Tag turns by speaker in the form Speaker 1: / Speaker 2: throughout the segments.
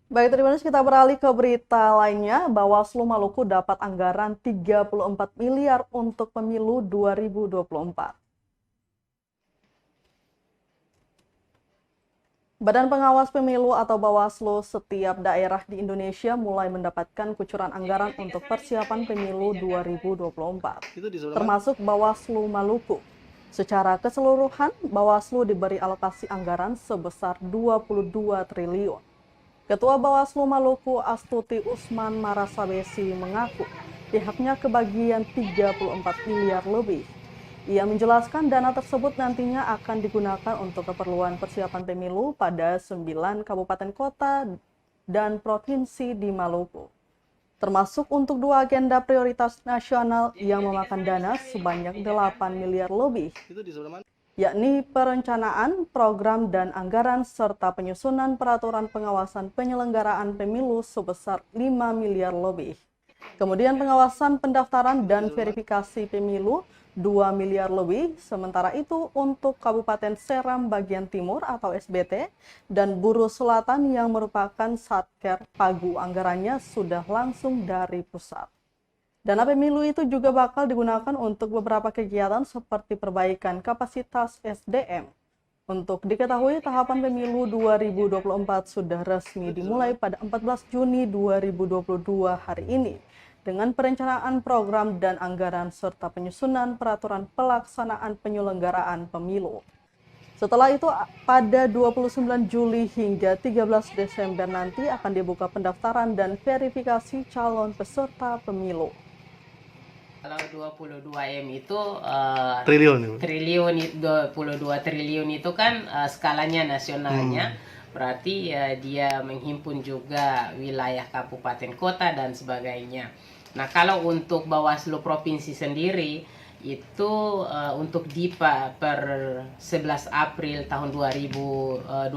Speaker 1: Baik, terima kasih. Kita beralih ke berita lainnya. Bawaslu Maluku dapat anggaran 34 miliar untuk pemilu 2024. Badan Pengawas Pemilu atau Bawaslu setiap daerah di Indonesia mulai mendapatkan kucuran anggaran untuk persiapan pemilu 2024, termasuk Bawaslu Maluku. Secara keseluruhan, Bawaslu diberi alokasi anggaran sebesar 22 triliun. Ketua Bawaslu Maluku Astuti Usman Marasabesi mengaku pihaknya kebagian 34 miliar lebih. Ia menjelaskan dana tersebut nantinya akan digunakan untuk keperluan persiapan pemilu pada 9 kabupaten kota dan provinsi di Maluku, termasuk untuk 2 agenda prioritas nasional yang memakan dana sebanyak 8 miliar lebih, yakni perencanaan, program, dan anggaran, serta penyusunan peraturan pengawasan penyelenggaraan pemilu sebesar 5 miliar lebih. Kemudian pengawasan pendaftaran dan verifikasi pemilu 2 miliar lebih. Sementara itu untuk Kabupaten Seram bagian timur atau SBT dan Buru Selatan yang merupakan Satker Pagu, anggarannya sudah langsung dari pusat. Dana pemilu itu juga bakal digunakan untuk beberapa kegiatan seperti perbaikan kapasitas SDM. Untuk diketahui, tahapan pemilu 2024 sudah resmi dimulai pada 14 Juni 2022 hari ini dengan perencanaan program dan anggaran serta penyusunan peraturan pelaksanaan penyelenggaraan pemilu. Setelah itu, pada 29 Juli hingga 13 Desember nanti akan dibuka pendaftaran dan verifikasi calon peserta pemilu.
Speaker 2: Kalau 22 M itu
Speaker 3: triliun
Speaker 2: 22 triliun itu kan skalanya nasionalnya. Berarti dia menghimpun juga wilayah kabupaten kota dan sebagainya. Nah, kalau untuk Bawaslu provinsi sendiri itu untuk DIPA per 11 April tahun 2022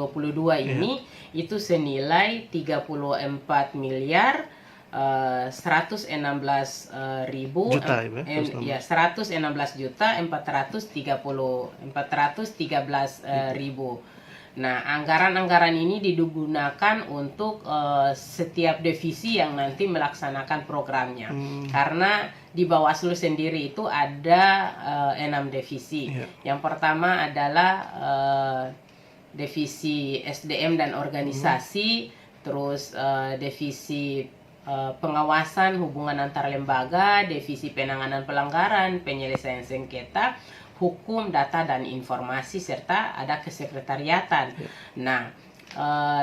Speaker 2: ini itu senilai 34 miliar 116 ribu
Speaker 3: juta,
Speaker 2: ya 116 juta 413 ribu. Nah, anggaran-anggaran ini digunakan untuk setiap divisi yang nanti melaksanakan programnya. Karena di Bawaslu sendiri itu ada 6 divisi. Yang pertama adalah divisi SDM dan organisasi, terus divisi pengawasan hubungan antar lembaga, divisi penanganan pelanggaran, penyelesaian sengketa, hukum, data, dan informasi, serta ada kesekretariatan. Nah,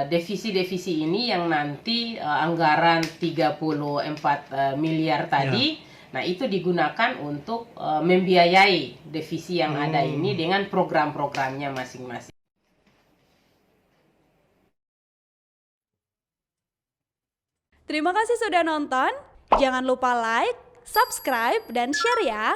Speaker 2: divisi-divisi ini yang nanti anggaran 34 miliar tadi, nah itu digunakan untuk membiayai divisi yang ada ini dengan program-programnya masing-masing.
Speaker 4: Terima kasih sudah nonton. Jangan lupa like, subscribe, dan share ya.